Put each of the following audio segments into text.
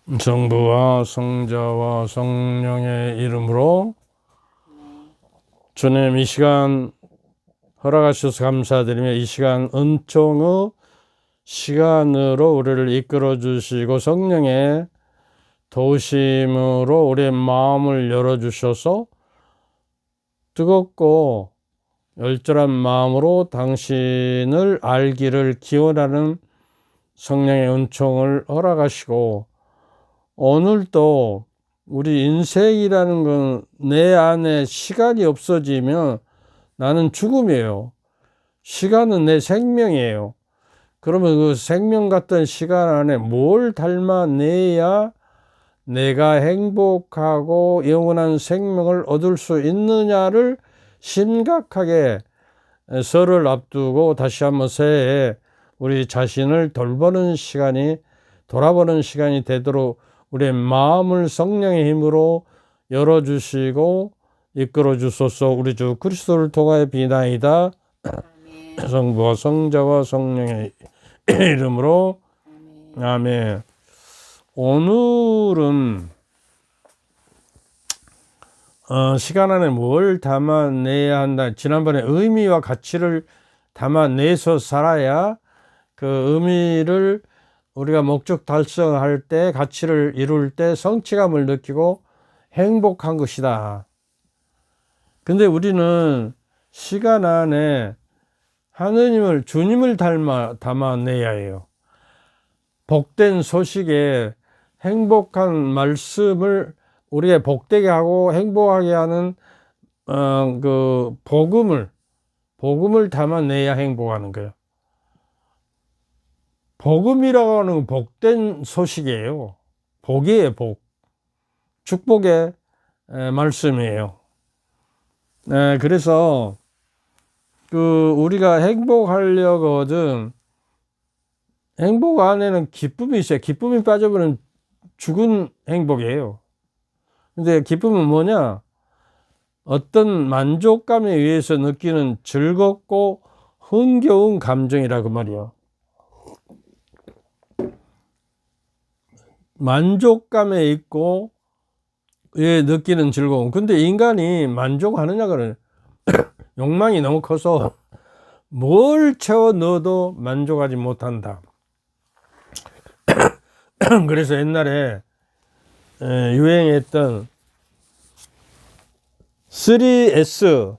성부와 성자와 성령의 이름으로 주님, 이 시간 허락하셔서 감사드리며 이 시간 은총의 시간으로 우리를 이끌어 주시고 성령의 도우심으로 우리의 마음을 열어주셔서 뜨겁고 열절한 마음으로 당신을 알기를 기원하는 성령의 은총을 허락하시고, 오늘도 우리 인생이라는 건 내 안에 시간이 없어지면 나는 죽음이에요. 시간은 내 생명이에요. 그러면 그 생명 같은 시간 안에 뭘 닮아내야 내가 행복하고 영원한 생명을 얻을 수 있느냐를 심각하게 설을 앞두고 다시 한번 새해에 우리 자신을 돌보는 시간이, 돌아보는 시간이 되도록 우리의 마음을 성령의 힘으로 열어주시고 이끌어 주소서. 우리 주 그리스도를 통하여 비나이다. 아멘. 성부와 성자와 성령의 이름으로 아멘. 오늘은 시간 안에 뭘 담아내야 한다. 지난번에 의미와 가치를 담아내서 살아야 그 의미를 우리가 목적 달성할 때, 가치를 이룰 때 성취감을 느끼고 행복한 것이다. 근데 우리는 시간 안에 하느님을, 주님을 담아내야 해요. 복된 소식에 행복한 말씀을 우리가 복되게 하고 행복하게 하는 그 복음을 담아내야 행복하는 거예요. 복음이라고 하는 건 복된 소식이에요. 복이에요, 복. 축복의 말씀이에요. 그래서 우리가 행복하려거든, 행복 안에는 기쁨이 있어요. 기쁨이 빠져버리면 죽은 행복이에요. 근데 기쁨은 뭐냐? 어떤 만족감에 의해서 느끼는 즐겁고 흥겨운 감정이라고 말이야. 만족감에 있고 느끼는 즐거움. 근데 인간이 만족하느냐 그러냐? 욕망이 너무 커서 뭘 채워 넣어도 만족하지 못한다. 그래서 옛날에 유행했던 3S,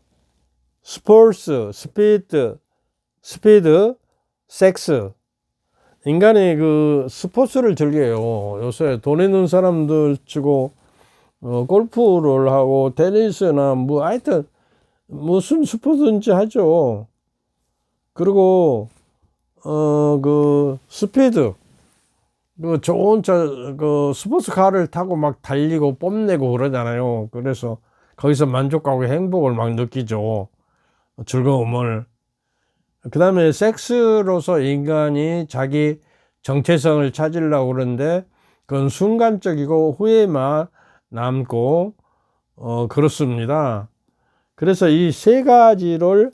스포츠, 스피드, 섹스. 인간이 그 스포츠를 즐겨요. 요새 돈 있는 사람들 치고 골프를 하고 테니스나 뭐 하여튼 무슨 스포츠든지 하죠. 그리고 그 스피드, 그 좋은 그 스포츠카를 타고 막 달리고 뽐내고 그러잖아요. 그래서 거기서 만족하고 행복을 막 느끼죠. 즐거움을. 그 다음에 섹스로서 인간이 자기 정체성을 찾으려고 그러는데 그건 순간적이고 후회만 남고 그렇습니다. 그래서 이 세 가지를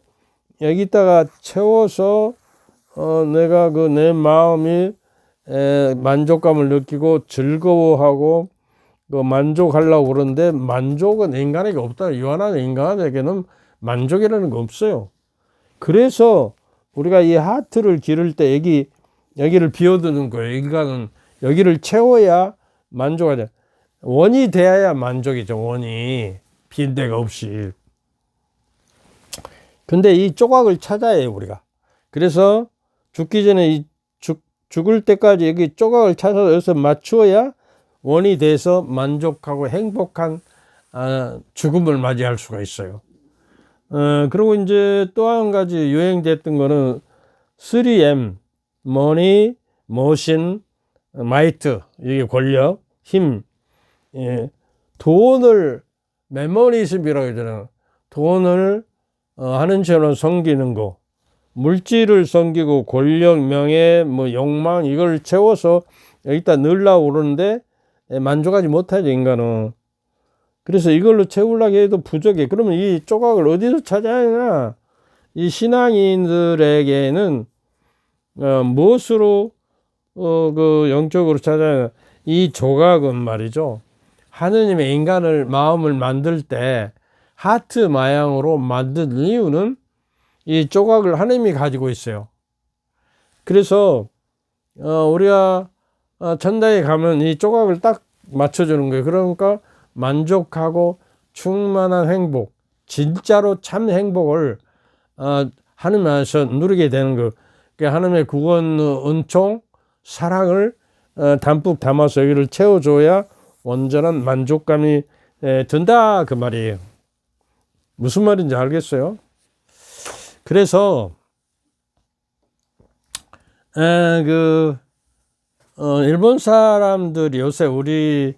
여기다가 채워서 내가 내 마음이 만족감을 느끼고 즐거워하고 만족하려고 그러는데, 만족은 인간에게 없다. 유한한 인간에게는 만족이라는 거 없어요. 그래서 우리가 이 하트를 기를 때 여기를 비워두는 거예요. 인간은 여기를 채워야 만족하죠. 원이 돼야 만족이죠. 원이 빈 데가 없이. 근데 이 조각을 찾아야 해요, 우리가. 그래서 죽기 전에 죽을 때까지 여기 조각을 찾아서 여기서 맞추어야 원이 돼서 만족하고 행복한 죽음을 맞이할 수가 있어요. 그리고 이제 또 한 가지 유행됐던 거는 3M, 머니, 모션, 마이트. 이게 권력, 힘. 예. 돈을, 메모리즘이라고 하잖아요. 돈을 하는 채로 섬기는 거. 물질을 섬기고 권력, 명예, 뭐 욕망, 이걸 채워서 여기다 넣으려고 그러는데 만족하지 못하죠, 인간은. 그래서 이걸로 채우려고 해도 부족해. 그러면 이 조각을 어디서 찾아야 하냐? 이 신앙인들에게는 무엇으로 그 영적으로 찾아야 하냐? 이 조각은 말이죠. 하느님의 인간을 마음을 만들 때 하트 모양으로 만든 이유는 이 조각을 하느님이 가지고 있어요. 그래서 우리가 천당에 가면 이 조각을 딱 맞춰주는 거예요. 그러니까 만족하고 충만한 행복, 진짜로 참 행복을 하느님 안에서 누리게 되는 거. 그러니까 하느님의 구원 은총, 사랑을 담뿍 담아서 여기를 채워줘야 온전한 만족감이 든다 그 말이에요. 무슨 말인지 알겠어요? 그래서 일본 사람들이 요새 우리도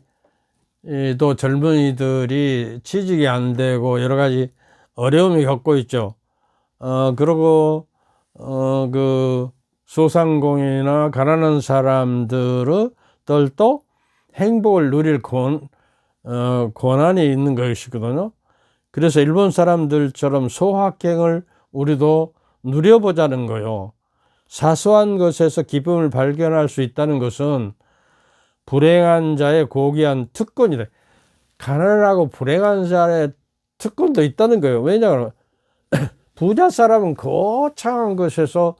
젊은이들이 취직이 안 되고 여러 가지 어려움이 겪고 있죠. 그리고 그 소상공인이나 가난한 사람들도 행복을 누릴 권한이 있는 것이거든요. 그래서 일본 사람들처럼 소확행을 우리도 누려보자는 거예요. 사소한 것에서 기쁨을 발견할 수 있다는 것은 불행한 자의 고귀한 특권이다. 가난하고 불행한 자의 특권도 있다는 거예요. 왜냐하면 부자 사람은 거창한 것에서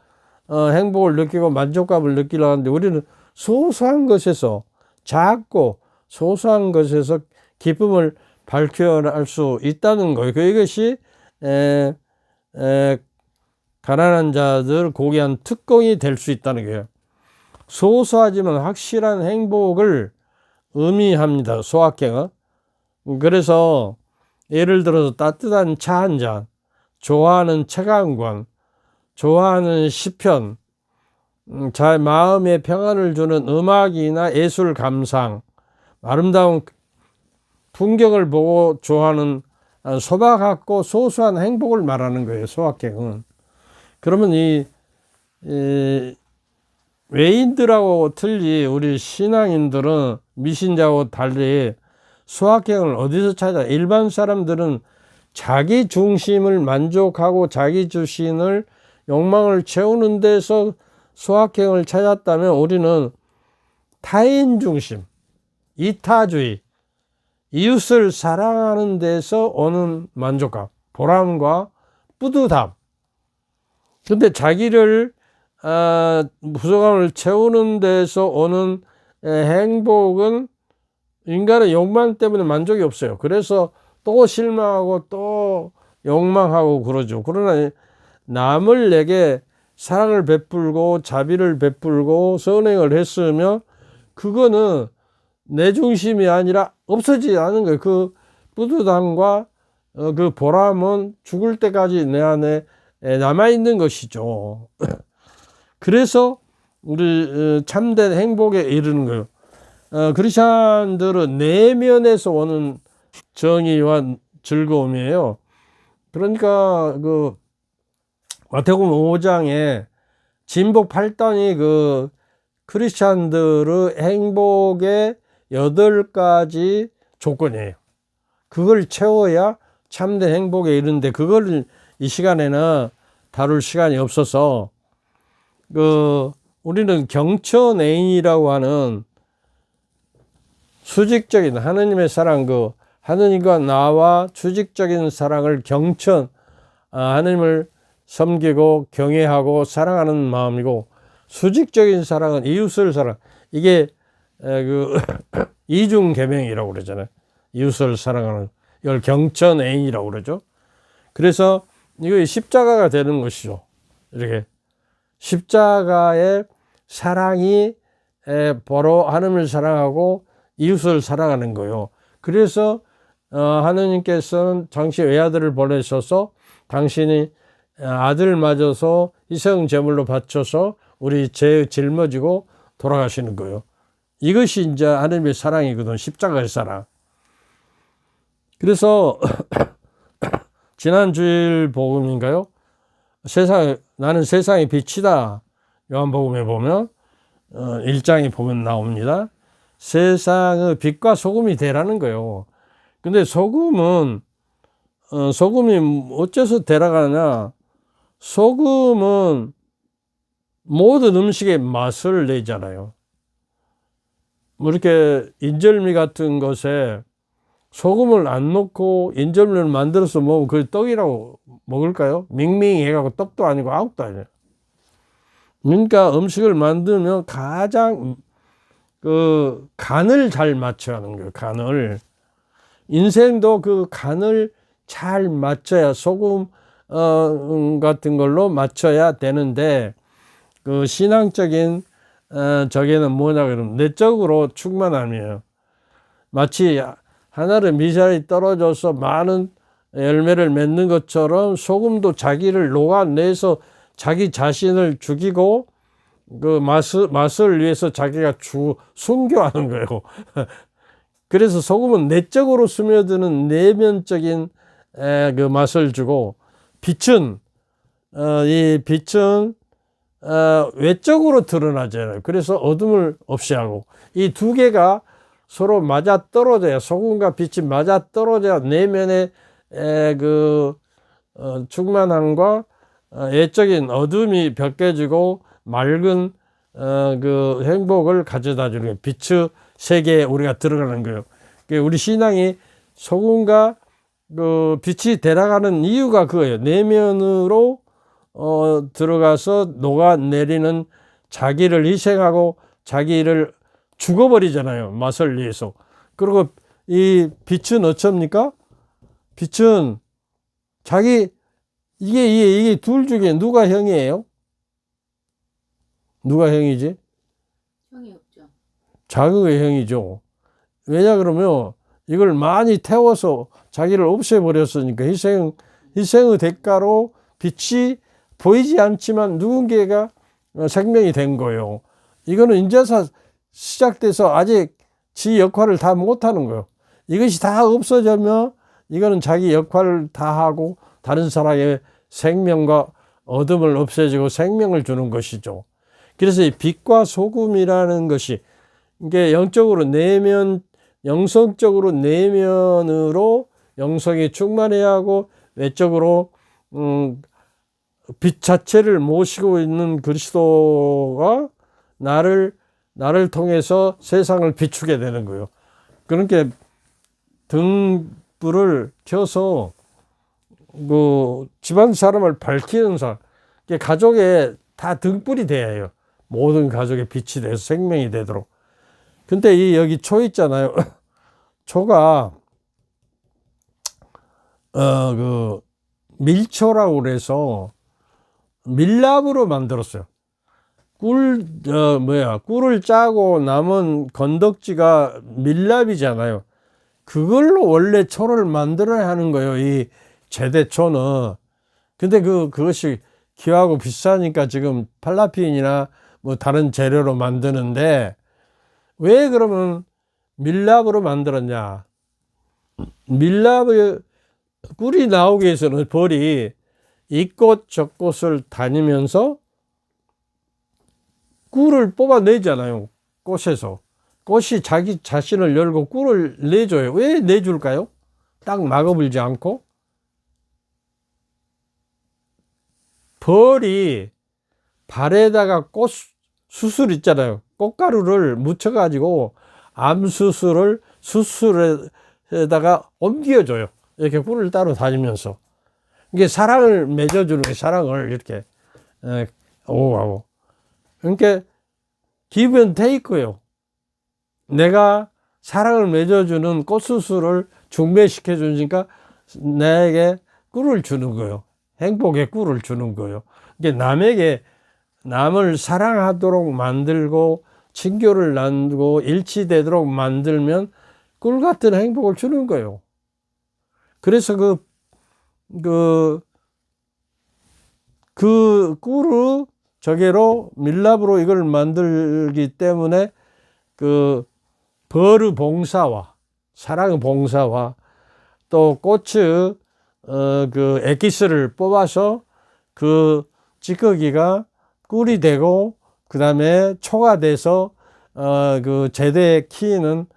행복을 느끼고 만족감을 느끼려고 하는데 우리는 소소한 것에서, 작고 소소한 것에서 기쁨을 발견할 수 있다는 거예요. 이것이 가난한 자들 고귀한 특권이 될 수 있다는 거예요. 소소하지만 확실한 행복을 의미합니다. 소확행은. 그래서 예를 들어서 따뜻한 차 한 잔, 좋아하는 책 한 권, 좋아하는 시편, 자 마음에 평안을 주는 음악이나 예술 감상, 아름다운 풍경을 보고 좋아하는 소박하고 소소한 행복을 말하는 거예요. 소확행은. 그러면 이 외인들하고 틀리 우리 신앙인들은 미신자하고 달리 소확행을 어디서 찾아? 일반 사람들은 자기 중심을 만족하고 자기 주신을 욕망을 채우는 데서 소확행을 찾았다면 우리는 타인 중심, 이타주의, 이웃을 사랑하는 데서 오는 만족감, 보람과 뿌듯함. 근데 자기를 부족함을 채우는 데서 오는 행복은 인간의 욕망 때문에 만족이 없어요. 그래서 또 실망하고 또 욕망하고 그러죠. 그러나 남을 내게 사랑을 베풀고 자비를 베풀고 선행을 했으면 그거는 내 중심이 아니라 없어지지 않은 거예요. 그 뿌듯함과 그 보람은 죽을 때까지 내 안에 남아있는 것이죠. 그래서 우리 참된 행복에 이르는 거예요. 크리스찬들은 내면에서 오는 정의와 즐거움이에요. 그러니까 그 마태복음 5장에 진복 8단이 그 크리스찬들의 행복의 8가지 조건이에요. 그걸 채워야 참된 행복에 이르는데 그걸 이 시간에는 다룰 시간이 없어서 우리는 경천애인이라고 하는 수직적인 하느님의 사랑, 하느님과 나와 수직적인 사랑을 하느님을 섬기고 경외하고 사랑하는 마음이고, 수직적인 사랑은 이웃을 사랑. 이게 이중 계명이라고 그러잖아요. 이웃을 사랑하는 이걸 경천애인이라고 그러죠. 그래서 이거 십자가가 되는 것이죠. 이렇게 십자가의 사랑이 바로 하느님을 사랑하고 이웃을 사랑하는 거예요. 그래서 하느님께서는 당신 외아들을 보내셔서 당신이 아들 맞아서 희생 제물로 바쳐서 우리 죄 짊어지고 돌아가시는 거예요. 이것이 이제 하느님의 사랑이거든. 십자가의 사랑. 그래서 지난 주일 복음인가요? 나는 세상의 빛이다. 요한복음에 보면 1장에 보면 나옵니다. 세상의 빛과 소금이 되라는 거예요. 근데 소금이 어째서 되라가냐? 소금은 모든 음식에 맛을 내잖아요. 뭐 이렇게 인절미 같은 것에 소금을 안 넣고 인절미를 만들어서 먹으면 그게 떡이라고 먹을까요? 밍밍이 해가지고 떡도 아니고 아무것도 아니에요. 그러니까 음식을 만들면 가장 그 간을 잘 맞춰야 하는 거예요. 간을. 인생도 그 간을 잘 맞춰야 소금 같은 걸로 맞춰야 되는데 그 신앙적인 저게는 뭐냐 그러면 내적으로 충만함이에요. 마치 하늘에 미사일이 떨어져서 많은 열매를 맺는 것처럼 소금도 자기를 녹아내서 자기 자신을 죽이고 그 맛을 위해서 자기가 순교하는 거예요. 그래서 소금은 내적으로 스며드는 내면적인 그 맛을 주고 빛은 이 빛은 외적으로 드러나잖아요. 그래서 어둠을 없이 하고 이 두 개가 서로 맞아 떨어져야 소금과 빛이 맞아 떨어져야 내면의 충만함과 외적인 어둠이 벗겨지고 맑은 그 행복을 가져다 주는 거예요. 빛의 세계에 우리가 들어가는 거예요. 우리 신앙이 소금과 그 빛이 되어가는 이유가 그거예요. 내면으로 들어가서 녹아내리는 자기를 희생하고 자기를 죽어버리잖아요. 맛을 위해서. 그리고 이 빛은 어쩝니까? 빛은 자기 이게 둘 중에 누가 형이에요? 누가 형이지? 형이 없죠. 자극의 형이죠. 왜냐 그러면 이걸 많이 태워서 자기를 없애버렸으니까 희생의 대가로 빛이 보이지 않지만 누군가가 생명이 된 거예요. 이거는 인자사 시작돼서 아직 지 역할을 다 못하는 거예요. 이것이 다 없어지면 이거는 자기 역할을 다 하고 다른 사람의 생명과 어둠을 없애주고 생명을 주는 것이죠. 그래서 이 빛과 소금이라는 것이 이게 영적으로 영성적으로 내면으로 영성이 충만해야 하고 외적으로 빛 자체를 모시고 있는 그리스도가 나를 통해서 세상을 비추게 되는 거예요. 그러니까 등불을 켜서 그 집안 사람을 밝히는 사람, 가족에 다 등불이 돼야 해요. 모든 가족의 빛이 돼서 생명이 되도록. 근데 여기 초 있잖아요. 초가 그 밀초라고 그래서 밀랍으로 만들었어요. 꿀을 짜고 남은 건덕지가 밀랍이잖아요. 그걸로 원래 초를 만들어야 하는 거예요. 이 제대초는. 근데 그것이 귀하고 비싸니까 지금 팔라핀이나 뭐 다른 재료로 만드는데 왜 그러면 밀랍으로 만들었냐? 밀랍의 꿀이 나오기 위해서는 벌이 이꽃 저꽃을 다니면서 꿀을 뽑아내잖아요. 꽃에서. 꽃이 자기 자신을 열고 꿀을 내줘요. 왜 내줄까요? 딱 막아불지 않고. 벌이 발에다가 수술 있잖아요. 꽃가루를 묻혀가지고 암수술을 수술에다가 옮겨줘요. 이렇게 꿀을 따로 다니면서. 이게 사랑을 맺어주는 거예요. 사랑을 이렇게. 오하고. 그러니까 give and take예요. 내가 사랑을 맺어주는 꽃수술을 중매시켜 주니까 나에게 꿀을 주는 거예요. 행복의 꿀을 주는 거예요. 그러니까 남을 사랑하도록 만들고 친교를 나누고 일치되도록 만들면 꿀 같은 행복을 주는 거예요. 그래서 그 꿀을 저게로 밀랍으로 이걸 만들기 때문에 벌의 봉사와 사랑의 봉사와 또 꽃의 액기스를 뽑아서 그 찌꺼기가 꿀이 되고 그 다음에 초가 돼서 그 제대에 키는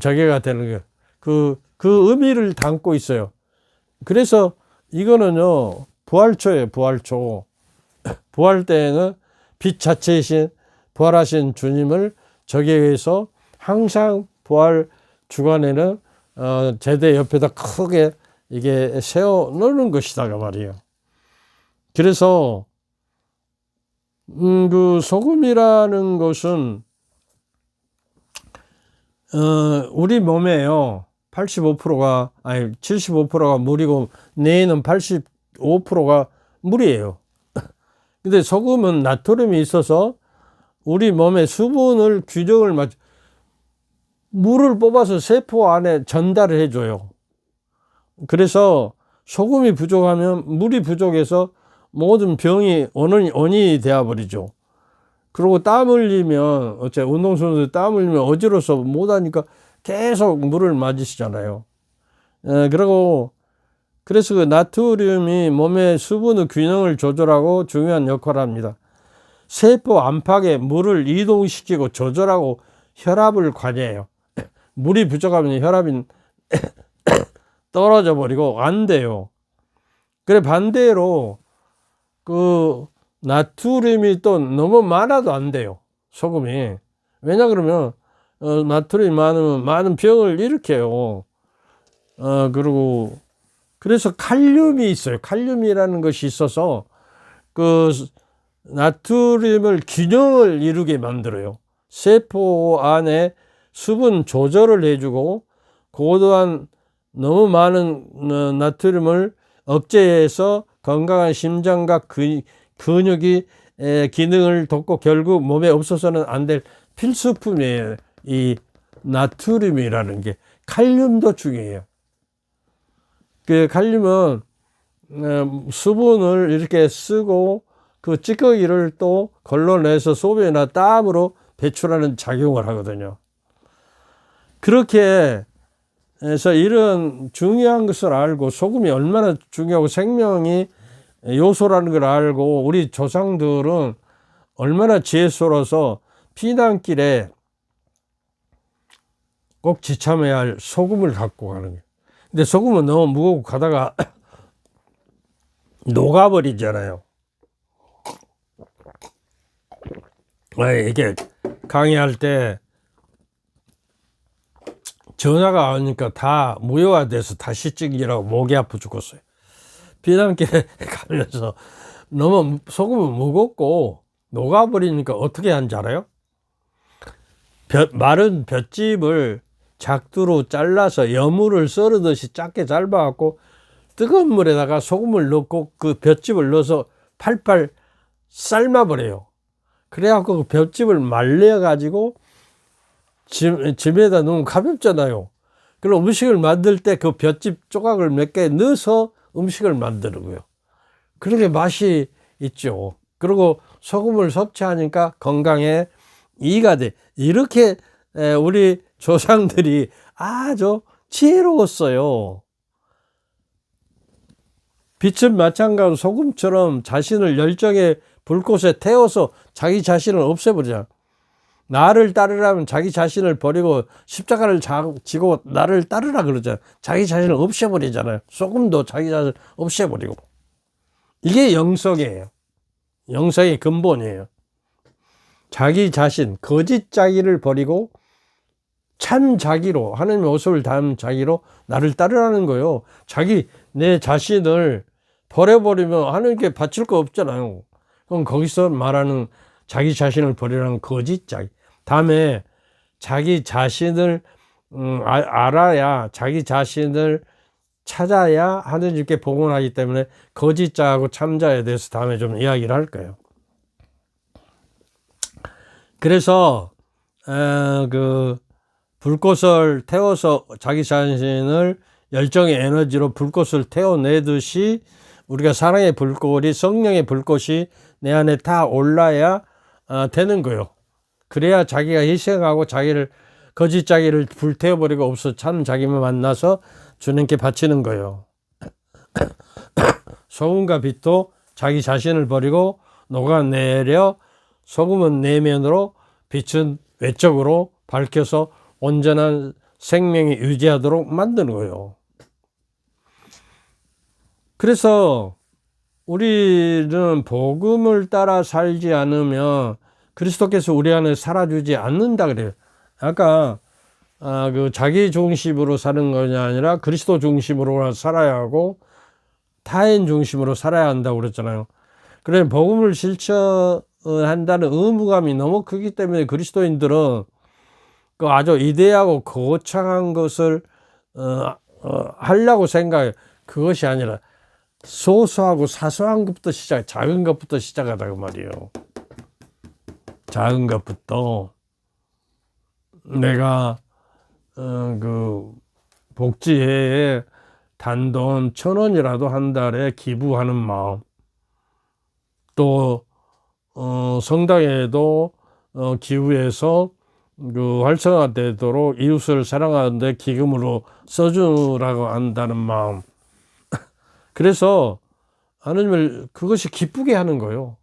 저게가 되는 거예요. 그 의미를 담고 있어요. 그래서 이거는요 부활초예요. 부활초. 부활 때에는 빛 자체이신 부활하신 주님을 저기에서 항상 부활 주간에는 제대 옆에다 크게 이게 세워 놓는 것이다 그 말이에요. 그래서 그 소금이라는 것은 우리 몸에요 85%가 아니 75%가 물이고 뇌에는 85%가 물이에요. 근데 소금은 나트륨이 있어서 우리 몸의 수분을 균형을 물을 뽑아서 세포 안에 전달을 해줘요. 그래서 소금이 부족하면 물이 부족해서 모든 병이 원인이 되어버리죠. 그리고 땀 흘리면 운동선수들 땀 흘리면 어지러워서 못하니까 계속 물을 마시잖아요. 그래서 그 나트륨이 몸의 수분의 균형을 조절하고 중요한 역할을 합니다. 세포 안팎에 물을 이동시키고 조절하고 혈압을 관여해요. 물이 부족하면 혈압이 떨어져 버리고 안 돼요. 그래 반대로 그 나트륨이 또 너무 많아도 안 돼요. 소금이. 왜냐 그러면 나트륨이 많으면 많은 병을 일으켜요. 그리고 그래서 칼륨이 있어요. 칼륨이라는 것이 있어서 그 나트륨을 균형을 이루게 만들어요. 세포 안에 수분 조절을 해주고 고도한 너무 많은 나트륨을 억제해서 건강한 심장과 근육이 기능을 돕고 결국 몸에 없어서는 안 될 필수품이에요. 이 나트륨이라는 게. 칼륨도 중요해요. 그 칼륨은 수분을 이렇게 쓰고 그 찌꺼기를 또 걸러내서 소변이나 땀으로 배출하는 작용을 하거든요. 그렇게 해서 이런 중요한 것을 알고 소금이 얼마나 중요하고 생명이 요소라는 걸 알고 우리 조상들은 얼마나 지혜스러워서 피난길에 꼭 지참해야 할 소금을 갖고 가는 거예요. 근데 소금은 너무 무겁고 가다가 녹아버리잖아요. 이게 강의할 때 전화가 오니까 다 무효화돼서 다시 찍으라고 목이 아파 죽었어요. 피난길에 가면서 너무 소금은 무겁고 녹아버리니까 어떻게 하는지 알아요? 마른 볏짚을 작두로 잘라서 여물을 썰으듯이 작게 짧아갖고 뜨거운 물에다가 소금을 넣고 그 볏짚을 넣어서 팔팔 삶아버려요. 그래갖고 그 볏짚을 말려가지고 집에다 넣으면 가볍잖아요. 그럼 음식을 만들 때 그 볏짚 조각을 몇 개 넣어서 음식을 만드는 그렇게 맛이 있죠. 그리고 소금을 섭취하니까 건강에 이익이 돼. 이렇게 우리 조상들이 아주 지혜로웠어요. 빛은 마찬가지로 소금처럼 자신을 열정의 불꽃에 태워서 자기 자신을 없애버리잖아. 나를 따르라면 자기 자신을 버리고 십자가를 지고 나를 따르라 그러잖아요. 자기 자신을 없애버리잖아요. 소금도 자기 자신을 없애버리고. 이게 영성이에요. 영성의 근본이에요. 자기 자신, 거짓 자기를 버리고 참 자기로, 하나님의 모습을 담은 자기로 나를 따르라는 거예요. 내 자신을 버려버리면 하나님께 바칠 거 없잖아요. 그럼 거기서 말하는 자기 자신을 버리라는 거짓 자기. 다음에 자기 자신을 알아야, 자기 자신을 찾아야 하느님께 복원하기 때문에 거짓 자하고 참자에 대해서 다음에 좀 이야기를 할 거예요. 그래서 그 불꽃을 태워서 자기 자신을 열정의 에너지로 불꽃을 태워내듯이 우리가 사랑의 불꽃이, 성령의 불꽃이 내 안에 다 올라야 되는 거예요. 그래야 자기가 희생하고 거짓 자기를 불태워버리고 없어 참 자기만 만나서 주님께 바치는 거예요. 소금과 빛도 자기 자신을 버리고 녹아내려 소금은 내면으로, 빛은 외적으로 밝혀서 온전한 생명이 유지하도록 만드는 거예요. 그래서 우리는 복음을 따라 살지 않으면 그리스도께서 우리 안에 살아주지 않는다 그래요. 아까 그 자기 중심으로 사는 것이 아니라 그리스도 중심으로 살아야 하고 타인 중심으로 살아야 한다고 그랬잖아요. 그래 복음을 실천한다는 의무감이 너무 크기 때문에 그리스도인들은 그 아주 이대하고 거창한 것을 하려고 생각해요. 그것이 아니라 소소하고 사소한 것부터 작은 것부터 시작하다고 말이에요. 작은 것부터 내가 그 복지회에 단돈 1,000원이라도 한 달에 기부하는 마음, 또 성당에도 기부해서 그 활성화되도록 이웃을 사랑하는데 기금으로 써주라고 한다는 마음. 그래서 하느님을 그것이 기쁘게 하는 거예요.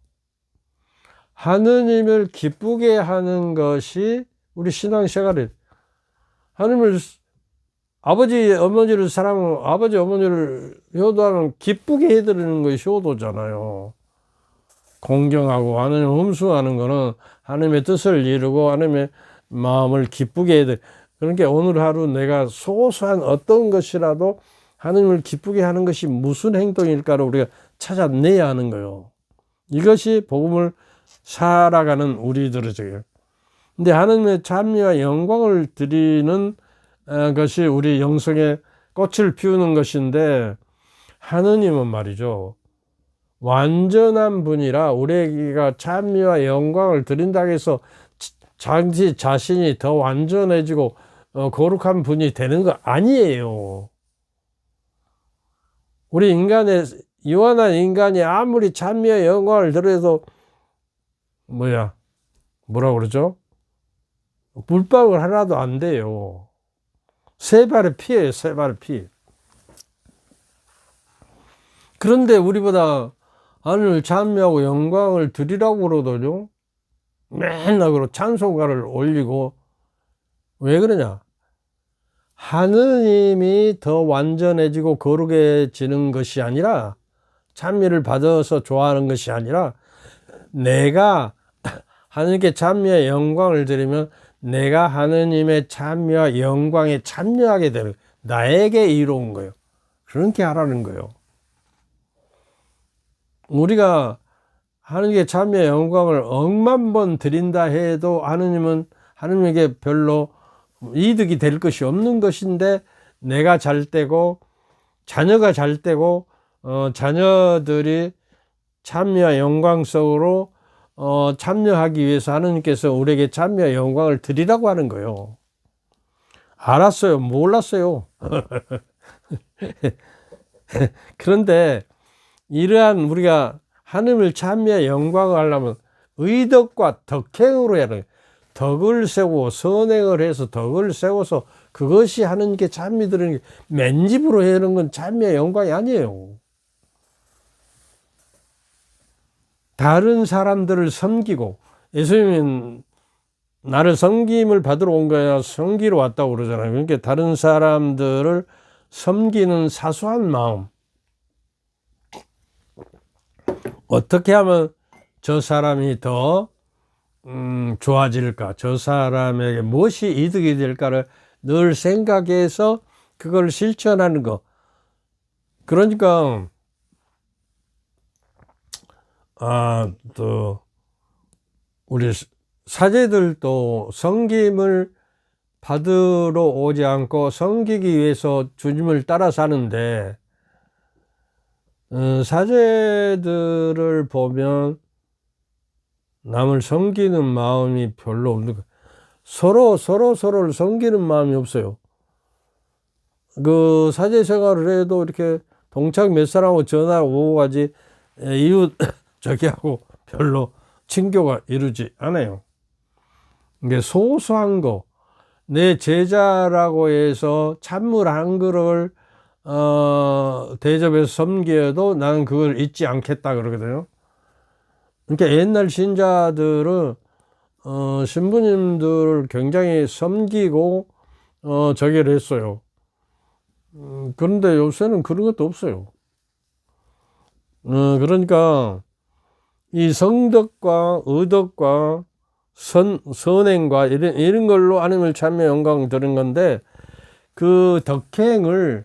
하느님을 기쁘게 하는 것이 우리 신앙생활이에요. 하느님을 아버지 어머니를 사랑하고 아버지 어머니를 효도하는 기쁘게 해드리는 것이 효도잖아요. 공경하고 하느님 흠수하는 거는 하느님의 뜻을 이루고 하느님의 마음을 기쁘게 해드려. 그러니까 오늘 하루 내가 소소한 어떤 것이라도 하느님을 기쁘게 하는 것이 무슨 행동일까를 우리가 찾아내야 하는 거예요. 이것이 복음을 살아가는 우리들이죠. 근데 하느님의 찬미와 영광을 드리는 것이 우리 영성의 꽃을 피우는 것인데, 하느님은 말이죠, 완전한 분이라 우리가 찬미와 영광을 드린다고 해서 자신이 더 완전해지고 거룩한 분이 되는 거 아니에요. 우리 인간의 유한한 인간이 아무리 찬미와 영광을 드려도 뭐라 그러죠? 물방울 하나도 안 돼요. 세 발의 피예요, 세 발의 피. 그런데 우리보다 하늘을 찬미하고 영광을 드리라고 그러더니 맨날 그러 찬송가를 올리고. 왜 그러냐? 하느님이 더 완전해지고 거룩해지는 것이 아니라, 찬미를 받아서 좋아하는 것이 아니라, 내가 하느님께 찬미와 영광을 드리면 내가 하느님의 찬미와 영광에 참여하게 되는, 나에게 이로운 거예요. 그렇게 하라는 거예요. 우리가 하느님께 찬미와 영광을 억만 번 드린다 해도 하느님은 하느님에게 별로 이득이 될 것이 없는 것인데, 내가 잘 되고 자녀가 잘 되고 자녀들이 찬미와 영광 속으로 참여하기 위해서 하느님께서 우리에게 찬미와 영광을 드리라고 하는 거예요. 알았어요? 몰랐어요? 그런데 이러한 우리가 하느님을 찬미와 영광을 하려면 의덕과 덕행으로 해야 돼요. 덕을 세우고 선행을 해서 덕을 세워서 그것이 하느님께 찬미 드리는 게, 맨집으로 하는 건 찬미와 영광이 아니에요. 다른 사람들을 섬기고, 예수님은 나를 섬김을 받으러 온 거야, 섬기러 왔다고 그러잖아요. 그러니까 다른 사람들을 섬기는 사소한 마음, 어떻게 하면 저 사람이 더 좋아질까, 저 사람에게 무엇이 이득이 될까를 늘 생각해서 그걸 실천하는 거. 그러니까 또 우리 사제들도 섬김을 받으러 오지 않고 섬기기 위해서 주님을 따라 사는데, 사제들을 보면 남을 섬기는 마음이 별로 없는 거예요. 서로를 섬기는 마음이 없어요. 그 사제 생활을 해도 이렇게 동창 몇 사람하고 전화 오고 가지, 이웃 저기하고 별로 친교가 이루지 않아요. 이게 소소한 거, 내 제자라고 해서 찬물 한 그릇을 대접해서 섬겨도 나는 그걸 잊지 않겠다 그러거든요. 그러니까 옛날 신자들은 신부님들을 굉장히 섬기고 저기를 했어요. 그런데 요새는 그런 것도 없어요. 그러니까 이 성덕과 의덕과 선행과 이런 걸로 하나님을 참여 영광 드린 건데, 그 덕행으로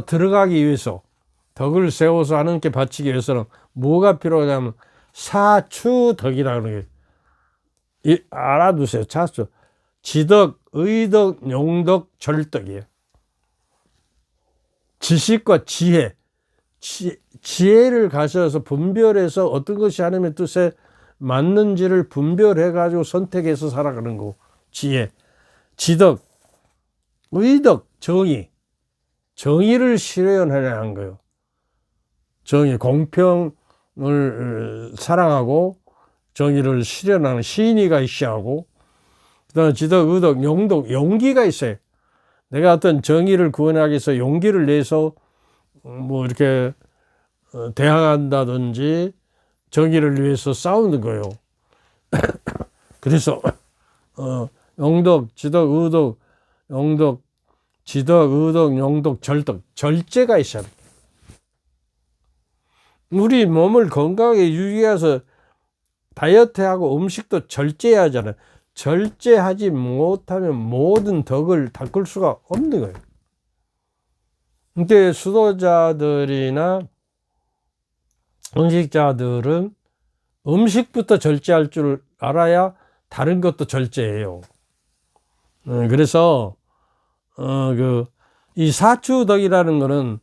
들어가기 위해서, 덕을 세워서 하나님께 바치기 위해서는 뭐가 필요하냐면 사추덕이라는 게, 알아두세요. 차수. 지덕, 의덕, 용덕, 절덕이에요. 지식과 지혜, 지혜를 가져서 분별해서 어떤 것이 하나님의 뜻에 맞는지를 분별해가지고 선택해서 살아가는 거. 지혜, 지덕, 의덕, 정의를 실현해야 하는 거예요. 정의, 공평을 사랑하고 정의를 실현하는 시인이가 있어야 하고, 그 다음에 지덕, 의덕, 용덕, 용기가 있어요. 내가 어떤 정의를 구현하기 위해서 용기를 내서 뭐 이렇게 대항한다든지 정의를 위해서 싸우는 거예요. 그래서 용덕, 지덕, 의덕, 용덕, 지덕, 의덕, 용덕, 절덕, 절제가 있어야 돼. 우리 몸을 건강하게 유지해서 다이어트하고 음식도 절제해야 하잖아요. 절제하지 못하면 모든 덕을 닦을 수가 없는 거예요. 근데 수도자들이나 음식자들은 음식부터 절제할 줄 알아야 다른 것도 절제해요. 그래서 이 사추덕이라는 거는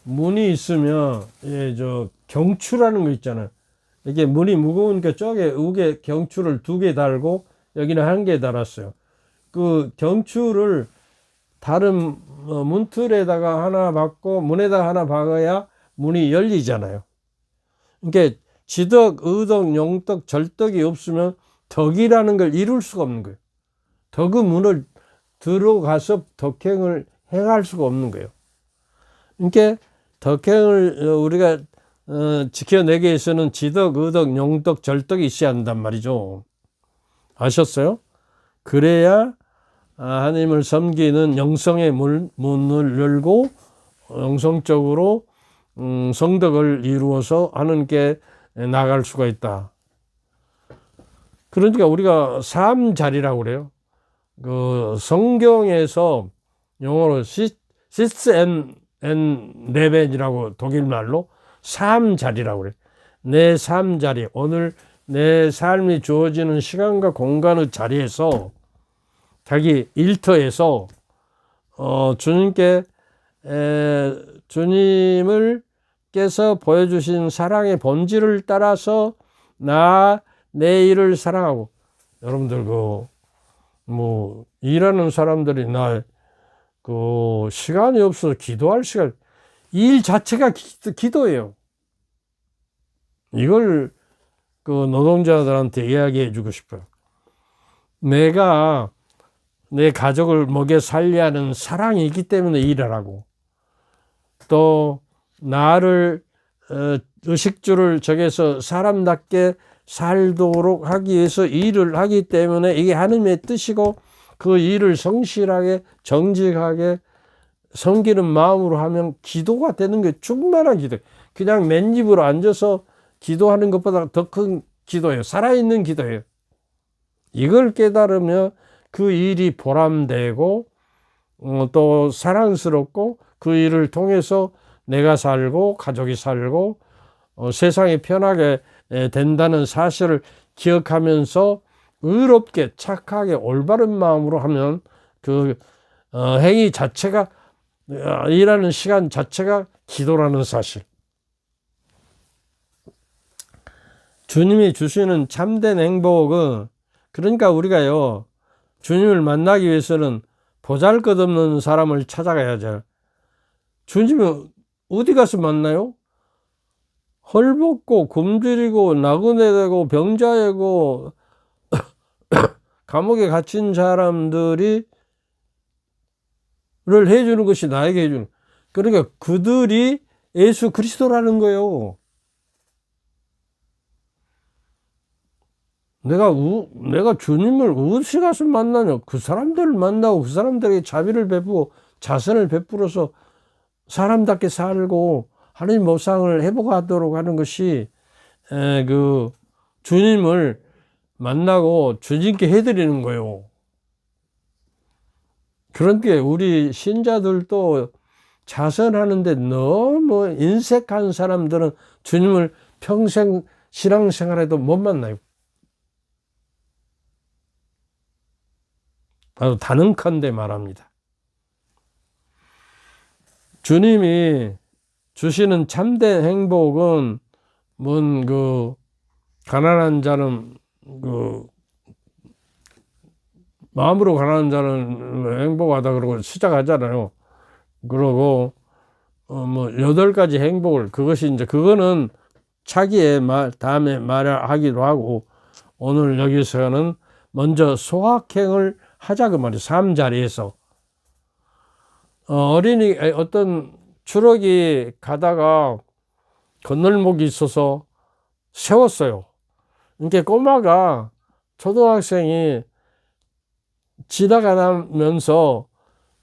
문이 있으면 경추라는 거 있잖아요. 이게 문이 무거우니까 저게 우게 경추를 2개 달고 여기는 1개 달았어요. 그 경추를 다른 문틀에다가 하나 박고 문에다가 하나 박아야 문이 열리잖아요. 그러니까 지덕, 의덕, 용덕, 절덕이 없으면 덕이라는 걸 이룰 수가 없는 거예요. 덕의 문을 들어가서 덕행을 행할 수가 없는 거예요. 그러니까 덕행을 우리가 지켜내기 위해서는 지덕, 의덕, 용덕, 절덕이 있어야 한단 말이죠. 아셨어요? 그래야 하나님을 섬기는 영성의 문을 열고 영성적으로 성덕을 이루어서 하나님께 나갈 수가 있다. 그러니까 우리가 삶자리라고 그래요. 그 성경에서 영어로 시스 앤 레벤이라고 독일말로 삶자리라고 그래요. 내 삶자리, 오늘 내 삶이 주어지는 시간과 공간의 자리에서 자기 일터에서 주님께서 보여주신 사랑의 본질을 따라서 내 일을 사랑하고, 여러분들 일하는 사람들이 시간이 없어서 기도할 시간, 일 자체가 기도예요. 이걸 노동자들한테 이야기해 주고 싶어요. 내가 내 가족을 먹여 살려야 하는 사랑이 있기 때문에 일을 하고, 또 나를 의식주를 정해서 사람답게 살도록 하기 위해서 일을 하기 때문에 이게 하나님의 뜻이고, 그 일을 성실하게 정직하게 섬기는 마음으로 하면 기도가 되는 게 충만한 기도. 그냥 맨입으로 앉아서 기도하는 것보다 더 큰 기도예요. 살아있는 기도예요. 이걸 깨달으면 그 일이 보람되고 또 사랑스럽고, 그 일을 통해서 내가 살고 가족이 살고 세상이 편하게 된다는 사실을 기억하면서 의롭게 착하게 올바른 마음으로 하면 그 행위 자체가, 일하는 시간 자체가 기도라는 사실. 주님이 주시는 참된 행복은, 그러니까 우리가요, 주님을 만나기 위해서는 보잘것없는 사람을 찾아가야죠. 주님은 어디 가서 만나요? 헐벗고 굶주리고 나그네되고 병자이고 감옥에 갇힌 사람들을 해주는 것이 나에게 해주는, 그러니까 그들이 예수 그리스도라는 거예요. 내가 주님을 어디 가서 만나냐? 그 사람들을 만나고 그 사람들에게 자비를 베푸고 자선을 베풀어서 사람답게 살고 하나님 모상을 회복하도록 하는 것이 주님을 만나고 주님께 해드리는 거예요. 그런데 우리 신자들도 자선하는데 너무 인색한 사람들은 주님을 평생 신앙생활에도 못 만나요. 바로 단언컨대 말합니다. 주님이 주시는 참된 행복은 가난한 자는 마음으로 가난한 자는 행복하다 그러고 시작하잖아요. 그러고 8가지 행복을, 그거는 차기에 다음에 말하기로 하고, 오늘 여기서는 먼저 소확행을 하자 그 말이에요. 삶 자리에서. 어떤 추럭이 가다가 건널목이 있어서 세웠어요. 이렇게 꼬마가, 초등학생이 지나가면서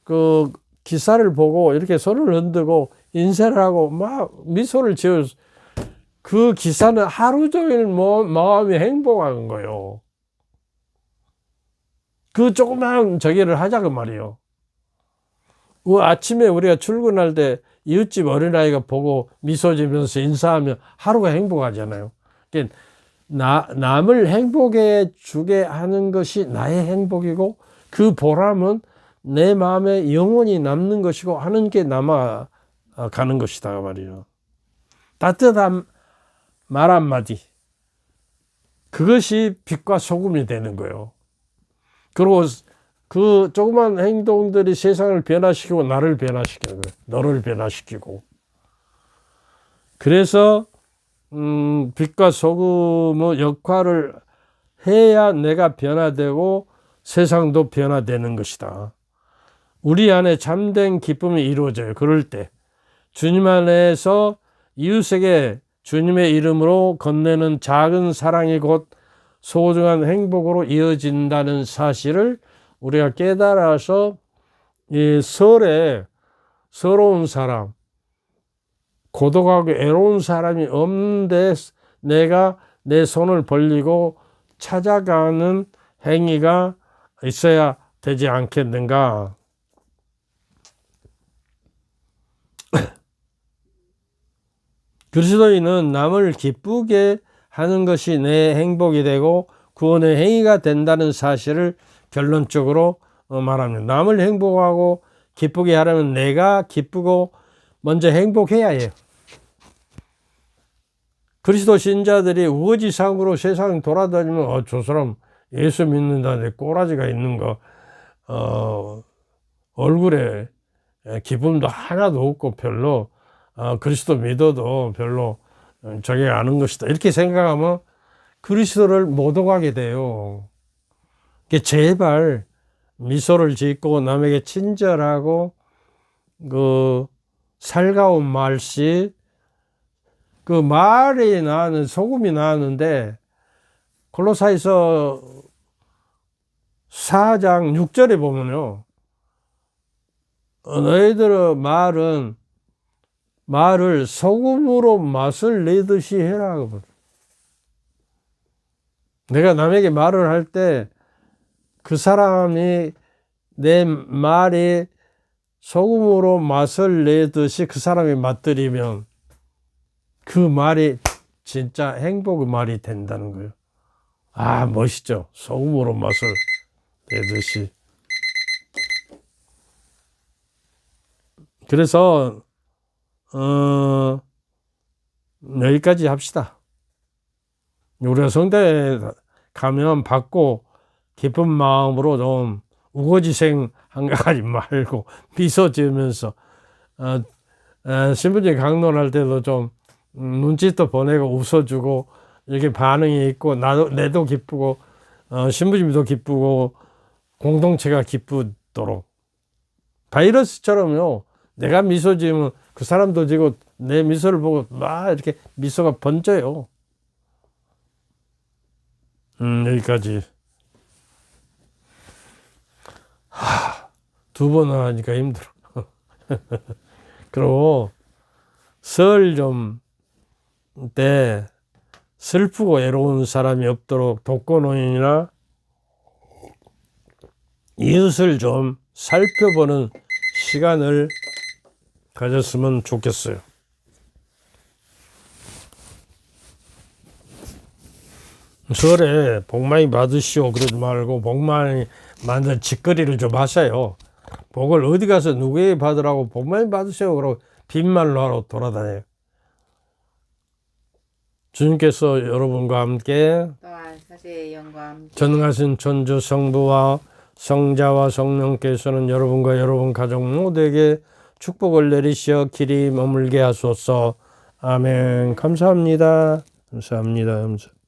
그 기사를 보고 이렇게 손을 흔들고 인사를 하고 막 미소를 지어, 그 기사는 하루 종일 마음이 행복한 거예요. 그 조그만 저기를 하자 그 말이에요. 아침에 우리가 출근할 때 이웃집 어린아이가 보고 미소 지면서 인사하면 하루가 행복하잖아요. 그러니까 남을 행복해 주게 하는 것이 나의 행복이고, 그 보람은 내 마음에 영원히 남는 것이고 하는 게 남아가는 것이다 말이에요. 따뜻한 말 한마디, 그것이 빛과 소금이 되는 거예요. 그리고 그 조그만 행동들이 세상을 변화시키고 나를 변화시키는 거예요. 너를 변화시키고. 그래서 빛과 소금의 역할을 해야 내가 변화되고 세상도 변화되는 것이다. 우리 안에 참된 기쁨이 이루어져요. 그럴 때 주님 안에서 이웃에게 주님의 이름으로 건네는 작은 사랑이 곧 소중한 행복으로 이어진다는 사실을 우리가 깨달아서, 이 설에 서러운 사람, 고독하고 애로운 사람이 없는데 내가 내 손을 벌리고 찾아가는 행위가 있어야 되지 않겠는가. 그리스도인은 남을 기쁘게 하는 것이 내 행복이 되고 구원의 행위가 된다는 사실을 결론적으로 말합니다. 남을 행복하고 기쁘게 하려면 내가 기쁘고 먼저 행복해야 해요. 그리스도 신자들이 우거지상으로 세상 돌아다니면 저 사람 예수 믿는다는데 꼬라지가 있는 거, 얼굴에 기쁨도 하나도 없고 별로 그리스도 믿어도 별로 저게 아는 것이다, 이렇게 생각하면 그리스도를 못 오가게 돼요. 제발 미소를 짓고 남에게 친절하고 그 살가운 말씨, 그 말이 나는 소금이 나는데 골로새서 4장 6절에 보면요, 너희들의 말을 소금으로 맛을 내듯이 해라. 내가 남에게 말을 할 때 그 사람이 내 말이 소금으로 맛을 내듯이 그 사람이 맛들이면 그 말이 진짜 행복의 말이 된다는 거예요. 멋있죠? 소금으로 맛을 내듯이. 그래서 여기까지 합시다. 우리가 성당에 가면 받고 기쁜 마음으로 좀 우거지생 한가하지 말고 미소 지으면서, 신부님 강론할 때도 좀 눈짓도 보내고 웃어주고 이렇게 반응이 있고 내도 기쁘고 신부님도 기쁘고 공동체가 기쁘도록. 바이러스처럼요, 내가 미소 지으면 그 사람도 지고 내 미소를 보고 막 이렇게 미소가 번져요. 여기까지. 2번 하니까 힘들어. 그리고 설 때 슬프고 외로운 사람이 없도록 독거노인이나 이웃을 좀 살펴보는 시간을 가졌으면 좋겠어요. 설에 복 많이 받으시오 그러지 말고 복 많이 만든 짓거리를 좀 하세요. 복을 어디 가서 누구에게 받으라고 복 많이 받으세요 그러고 빈말로 하러 돌아다녀요. 주님께서 여러분과 함께 또한 사제의 영과 함께 전능하신 천주 성부와 성자와 성령께서는 여러분과 여러분 가족 모두에게 축복을 내리시어 길이 머물게 하소서. 아멘. 감사합니다. 감사합니다.